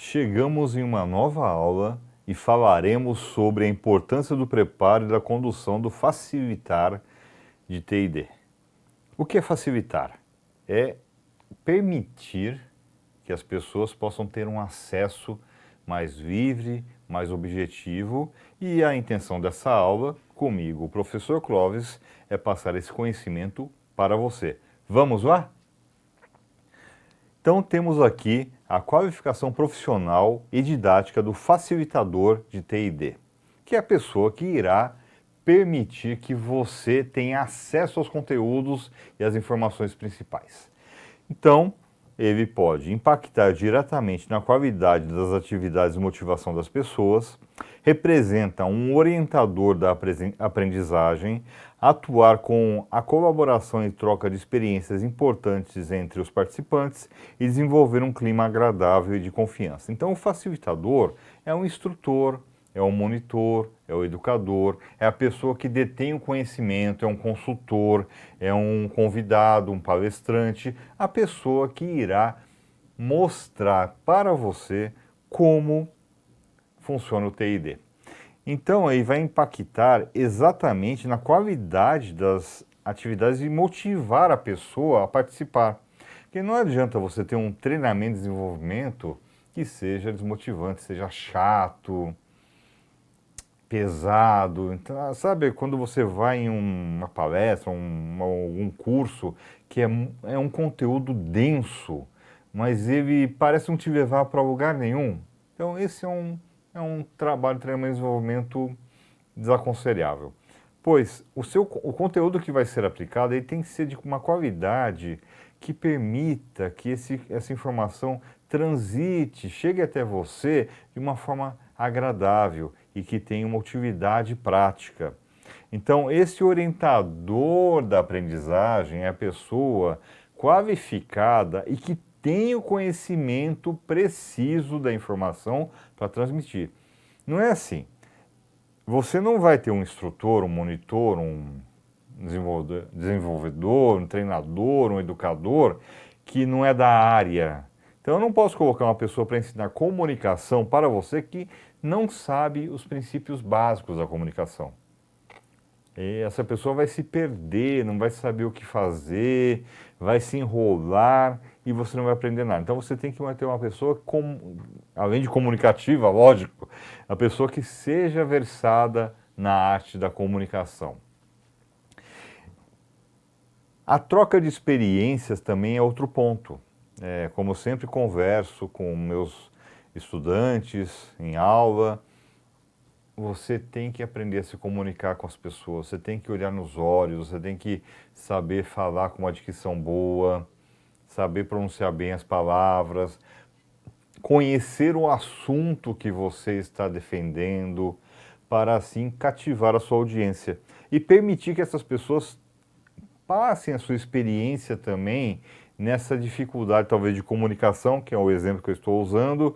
Chegamos em uma nova aula e falaremos sobre a importância do preparo e da condução do facilitar de TD. O que é facilitar? É permitir que as pessoas possam ter um acesso mais livre, mais objetivo, e a intenção dessa aula, comigo, o professor Clóvis, é passar esse conhecimento para você. Vamos lá? Então temos aqui a qualificação profissional e didática do facilitador de TD, que é a pessoa que irá permitir que você tenha acesso aos conteúdos e às informações principais. Então, ele pode impactar diretamente na qualidade das atividades de motivação das pessoas, representa um orientador da aprendizagem, atuar com a colaboração e troca de experiências importantes entre os participantes e desenvolver um clima agradável e de confiança. Então, o facilitador é um instrutor, é o monitor, é o educador, é a pessoa que detém o conhecimento, é um consultor, é um convidado, um palestrante, a pessoa que irá mostrar para você como funciona o TD. Então, aí vai impactar exatamente na qualidade das atividades e motivar a pessoa a participar. Porque não adianta você ter um treinamento de desenvolvimento que seja desmotivante, seja chato, pesado. Então, sabe, quando você vai em uma palestra, algum curso, que é um conteúdo denso, mas ele parece não te levar para lugar nenhum. Então, esse é um trabalho de treinamento e desenvolvimento desaconselhável. Pois o conteúdo que vai ser aplicado ele tem que ser de uma qualidade que permita que essa informação transite, chegue até você de uma forma agradável e que tenha uma utilidade prática. Então, esse orientador da aprendizagem é a pessoa qualificada e que tem o conhecimento preciso da informação para transmitir. Não é assim. Você não vai ter um instrutor, um monitor, um desenvolvedor, um treinador, um educador que não é da área. Então eu não posso colocar uma pessoa para ensinar comunicação para você que não sabe os princípios básicos da comunicação. E essa pessoa vai se perder, não vai saber o que fazer, vai se enrolar e você não vai aprender nada. Então você tem que ter uma pessoa, além de comunicativa, lógico, a pessoa que seja versada na arte da comunicação. A troca de experiências também é outro ponto. Como eu sempre converso com meus estudantes em aula, você tem que aprender a se comunicar com as pessoas, você tem que olhar nos olhos, você tem que saber falar com uma dicção boa, saber pronunciar bem as palavras, conhecer o assunto que você está defendendo, para assim cativar a sua audiência e permitir que essas pessoas passem a sua experiência também nessa dificuldade talvez de comunicação, que é o exemplo que eu estou usando,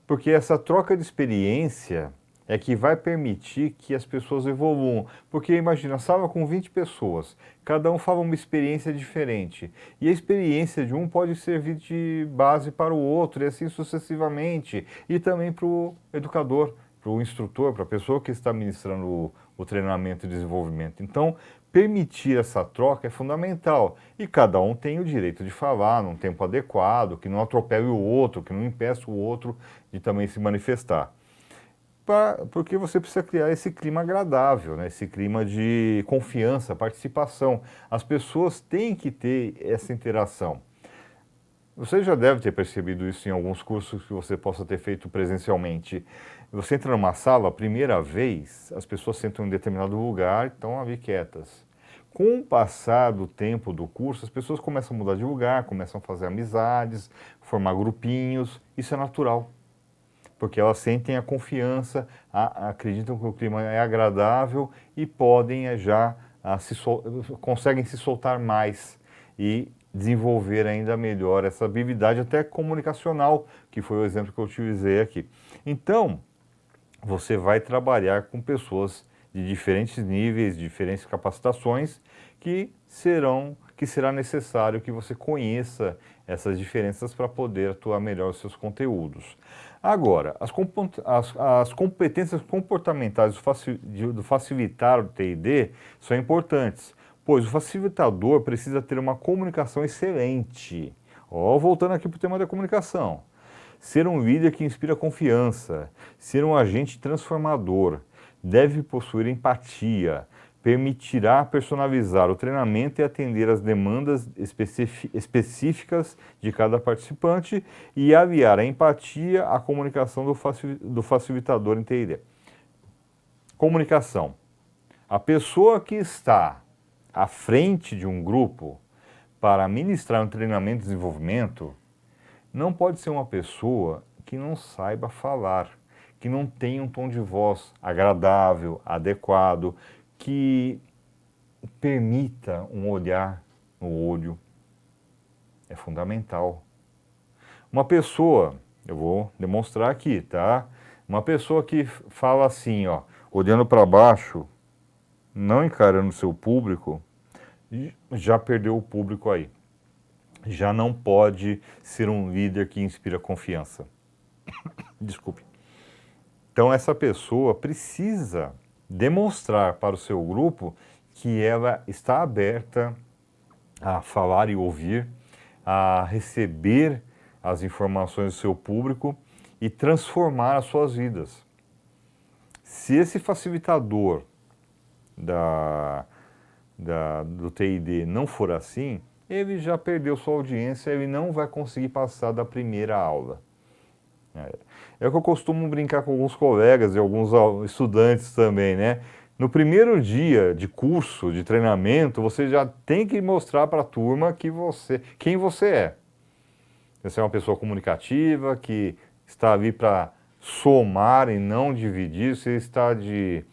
porque essa troca de experiência é que vai permitir que as pessoas evoluam. Porque imagina, sala com 20 pessoas, cada um fala uma experiência diferente. E a experiência de um pode servir de base para o outro, e assim sucessivamente. E também para o educador, para o instrutor, para a pessoa que está ministrando o treinamento e desenvolvimento. Então, permitir essa troca é fundamental. E cada um tem o direito de falar num tempo adequado, que não atropele o outro, que não impeça o outro de também se manifestar. Porque você precisa criar esse clima agradável, né? Esse clima de confiança, participação. As pessoas têm que ter essa interação. Você já deve ter percebido isso em alguns cursos que você possa ter feito presencialmente. Você entra numa sala, a primeira vez, as pessoas sentam em determinado lugar e estão ali quietas. Com o passar do tempo do curso, as pessoas começam a mudar de lugar, começam a fazer amizades, formar grupinhos. Isso é natural. Porque elas sentem a confiança, acreditam que o clima é agradável e podem conseguem se soltar mais e desenvolver ainda melhor essa habilidade até comunicacional, que foi o exemplo que eu utilizei aqui. Então, você vai trabalhar com pessoas de diferentes níveis, diferentes capacitações, que serão que será necessário que você conheça essas diferenças para poder atuar melhor os seus conteúdos. Agora, as competências comportamentais do facilitar o TID são importantes, pois o facilitador precisa ter uma comunicação excelente. Voltando aqui para o tema da comunicação. Ser um líder que inspira confiança, ser um agente transformador, deve possuir empatia, permitirá personalizar o treinamento e atender às demandas específicas de cada participante e aliar a empatia à comunicação do facilitador em TID. Comunicação. A pessoa que está à frente de um grupo para ministrar um treinamento de desenvolvimento não pode ser uma pessoa que não saiba falar, que não tenha um tom de voz agradável, adequado, que permita um olhar no olho. É fundamental. Uma pessoa, eu vou demonstrar aqui, tá? Uma pessoa que fala assim, ó, olhando para baixo, não encarando o seu público, já perdeu o público aí. Já não pode ser um líder que inspira confiança. Desculpe. Então essa pessoa precisa demonstrar para o seu grupo que ela está aberta a falar e ouvir, a receber as informações do seu público e transformar as suas vidas. Se esse facilitador do TID não for assim, ele já perdeu sua audiência, ele não vai conseguir passar da primeira aula. É o que eu costumo brincar com alguns colegas e alguns estudantes também, né? No primeiro dia de curso, de treinamento, você já tem que mostrar para a turma quem você é. Você é uma pessoa comunicativa, que está ali para somar e não dividir, você está de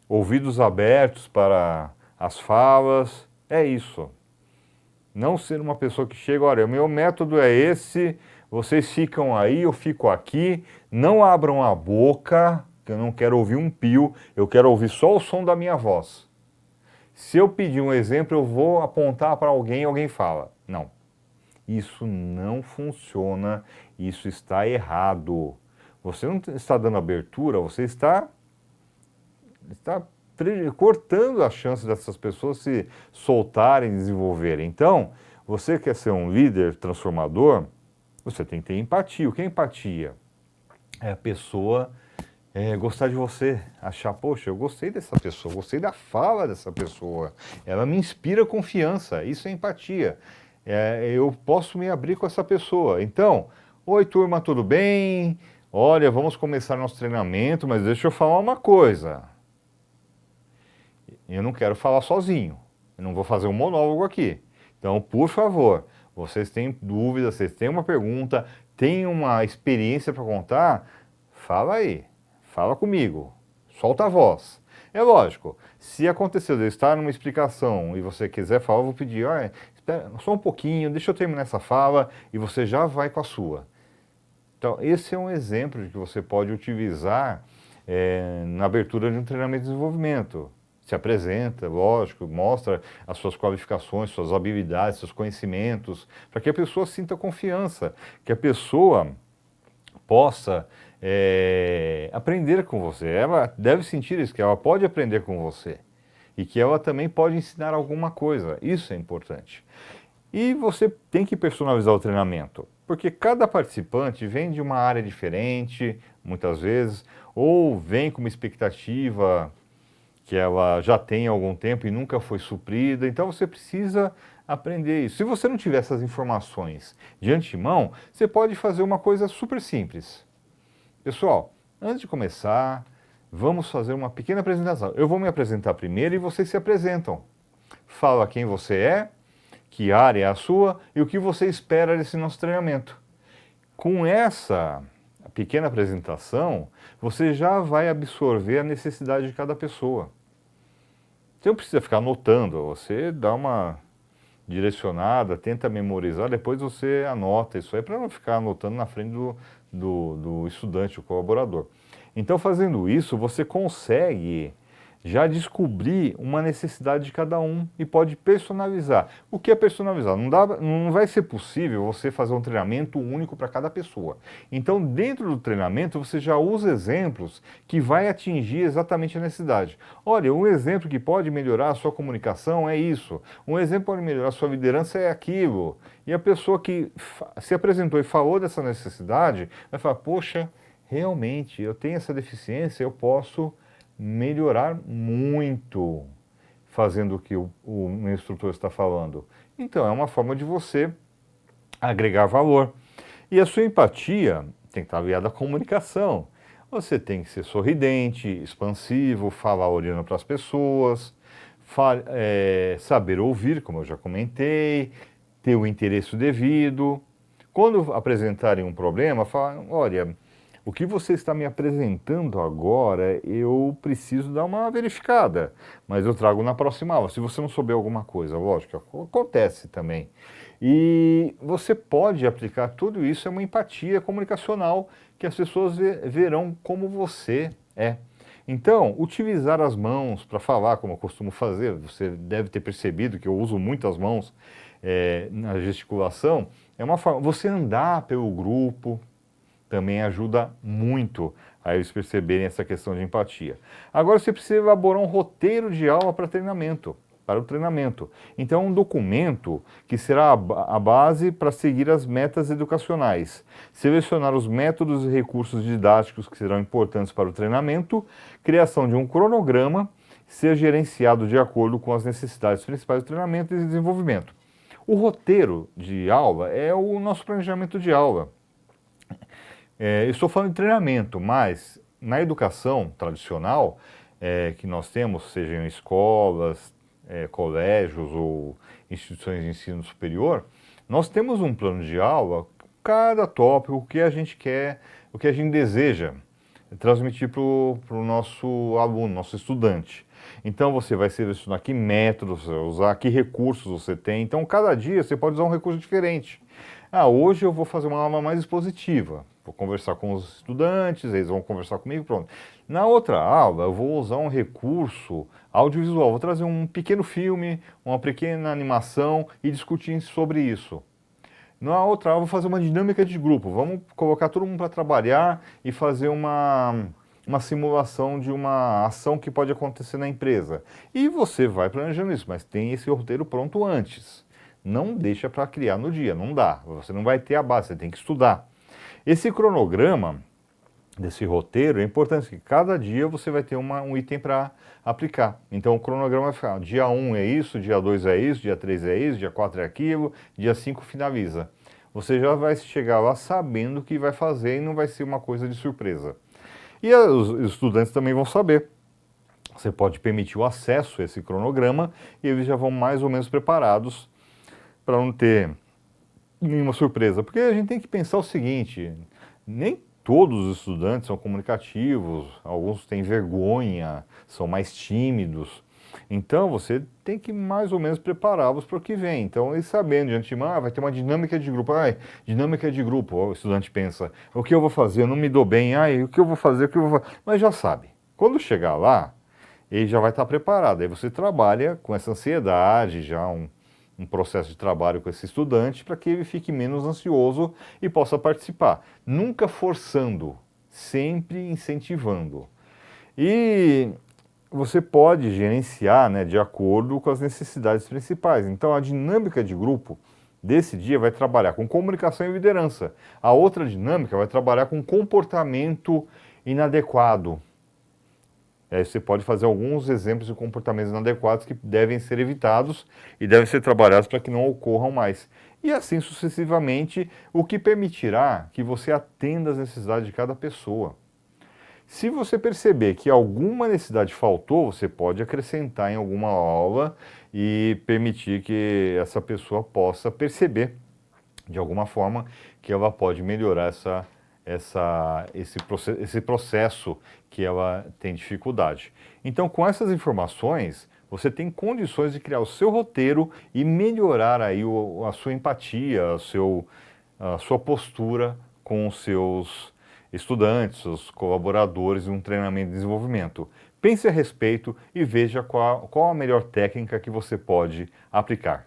ouvidos abertos para as falas, é isso. Não ser uma pessoa que chega, olha, o meu método é esse, vocês ficam aí, eu fico aqui, não abram a boca, que eu não quero ouvir um pio, eu quero ouvir só o som da minha voz. Se eu pedir um exemplo, eu vou apontar para alguém e alguém fala. Não, isso não funciona, isso está errado. Você não está dando abertura, você está cortando a chance dessas pessoas se soltarem e desenvolverem. Então, você quer ser um líder transformador, você tem que ter empatia. O que é empatia? É a pessoa gostar de você, achar, poxa, eu gostei dessa pessoa, gostei da fala dessa pessoa, ela me inspira confiança, isso é empatia. Eu posso me abrir com essa pessoa. Então, oi turma, tudo bem? Olha, vamos começar nosso treinamento, mas deixa eu falar uma coisa. Eu não quero falar sozinho, eu não vou fazer um monólogo aqui. Então, por favor, vocês têm dúvidas, vocês têm uma pergunta, têm uma experiência para contar, fala aí, fala comigo, solta a voz. É lógico, se aconteceu de eu estar numa explicação e você quiser falar, eu vou pedir, olha, espera só um pouquinho, deixa eu terminar essa fala e você já vai com a sua. Então, esse é um exemplo de que você pode utilizar na abertura de um treinamento de desenvolvimento. Se apresenta, lógico, mostra as suas qualificações, suas habilidades, seus conhecimentos, para que a pessoa sinta confiança, que a pessoa possa aprender com você. Ela deve sentir isso, que ela pode aprender com você e que ela também pode ensinar alguma coisa. Isso é importante. E você tem que personalizar o treinamento, porque cada participante vem de uma área diferente, muitas vezes, ou vem com uma expectativa que ela já tem há algum tempo e nunca foi suprida, então você precisa aprender isso. Se você não tiver essas informações de antemão, você pode fazer uma coisa super simples. Pessoal, antes de começar, vamos fazer uma pequena apresentação. Eu vou me apresentar primeiro e vocês se apresentam. Fala quem você é, que área é a sua e o que você espera desse nosso treinamento. Com essa pequena apresentação, você já vai absorver a necessidade de cada pessoa. Você não precisa ficar anotando, você dá uma direcionada, tenta memorizar, depois você anota isso aí para não ficar anotando na frente do estudante, do colaborador. Então, fazendo isso, você consegue já descobrir uma necessidade de cada um e pode personalizar. O que é personalizar? Não vai ser possível você fazer um treinamento único para cada pessoa. Então, dentro do treinamento, você já usa exemplos que vai atingir exatamente a necessidade. Olha, um exemplo que pode melhorar a sua comunicação é isso. Um exemplo que pode melhorar a sua liderança é aquilo. E a pessoa que se apresentou e falou dessa necessidade vai falar, poxa, realmente, eu tenho essa deficiência, eu posso melhorar muito fazendo o que o meu instrutor está falando. Então, é uma forma de você agregar valor. E a sua empatia tem que estar aliada à comunicação. Você tem que ser sorridente, expansivo, falar olhando para as pessoas, saber ouvir, como eu já comentei, ter o interesse devido. Quando apresentarem um problema, falar, olha, o que você está me apresentando agora, eu preciso dar uma verificada, mas eu trago na próxima aula. Se você não souber alguma coisa, lógico, acontece também. E você pode aplicar tudo isso, é uma empatia comunicacional que as pessoas verão como você é. Então, utilizar as mãos para falar, como eu costumo fazer, você deve ter percebido que eu uso muito as mãos na gesticulação, é uma forma, você andar pelo grupo, também ajuda muito a eles perceberem essa questão de empatia. Agora você precisa elaborar um roteiro de aula para o treinamento. Então é um documento que será a base para seguir as metas educacionais, selecionar os métodos e recursos didáticos que serão importantes para o treinamento, criação de um cronograma, ser gerenciado de acordo com as necessidades principais do treinamento e desenvolvimento. O roteiro de aula é o nosso planejamento de aula. Eu estou falando de treinamento, mas na educação tradicional que nós temos, seja em escolas, colégios ou instituições de ensino superior, nós temos um plano de aula, cada tópico, o que a gente quer, o que a gente deseja transmitir para o nosso aluno, nosso estudante. Então você vai selecionar que métodos, usar que recursos você tem. Então cada dia você pode usar um recurso diferente. Hoje eu vou fazer uma aula mais expositiva. Vou conversar com os estudantes, eles vão conversar comigo, pronto. Na outra aula, eu vou usar um recurso audiovisual. Vou trazer um pequeno filme, uma pequena animação e discutir sobre isso. Na outra aula, eu vou fazer uma dinâmica de grupo. Vamos colocar todo mundo para trabalhar e fazer uma simulação de uma ação que pode acontecer na empresa. E você vai planejando isso, mas tem esse roteiro pronto antes. Não deixa para criar no dia, não dá. Você não vai ter a base, você tem que estudar. Esse cronograma desse roteiro é importante, que cada dia você vai ter um item para aplicar. Então o cronograma vai ficar, dia 1 é isso, dia 2 é isso, dia 3 é isso, dia 4 é aquilo, dia 5 finaliza. Você já vai chegar lá sabendo o que vai fazer e não vai ser uma coisa de surpresa. E os estudantes também vão saber. Você pode permitir o acesso a esse cronograma e eles já vão mais ou menos preparados para não ter nenhuma surpresa. Porque a gente tem que pensar o seguinte, nem todos os estudantes são comunicativos, alguns têm vergonha, são mais tímidos. Então você tem que mais ou menos prepará-los para o que vem. Então eles sabendo de antemão, vai ter uma dinâmica de grupo. Dinâmica de grupo, o estudante pensa, o que eu vou fazer? Eu não me dou bem, o que eu vou fazer? O que eu vou fazer? Mas já sabe. Quando chegar lá, ele já vai estar preparado. Aí você trabalha com essa ansiedade, já um processo de trabalho com esse estudante para que ele fique menos ansioso e possa participar. Nunca forçando, sempre incentivando. E você pode gerenciar, né, de acordo com as necessidades principais. Então a dinâmica de grupo desse dia vai trabalhar com comunicação e liderança. A outra dinâmica vai trabalhar com comportamento inadequado. Aí você pode fazer alguns exemplos de comportamentos inadequados que devem ser evitados e devem ser trabalhados para que não ocorram mais. E assim sucessivamente, o que permitirá que você atenda às necessidades de cada pessoa. Se você perceber que alguma necessidade faltou, você pode acrescentar em alguma aula e permitir que essa pessoa possa perceber, de alguma forma, que ela pode melhorar esse processo que ela tem dificuldade. Então, com essas informações, você tem condições de criar o seu roteiro e melhorar aí a sua empatia, a sua postura com os seus estudantes, seus colaboradores, um treinamento de desenvolvimento. Pense a respeito e veja qual a melhor técnica que você pode aplicar.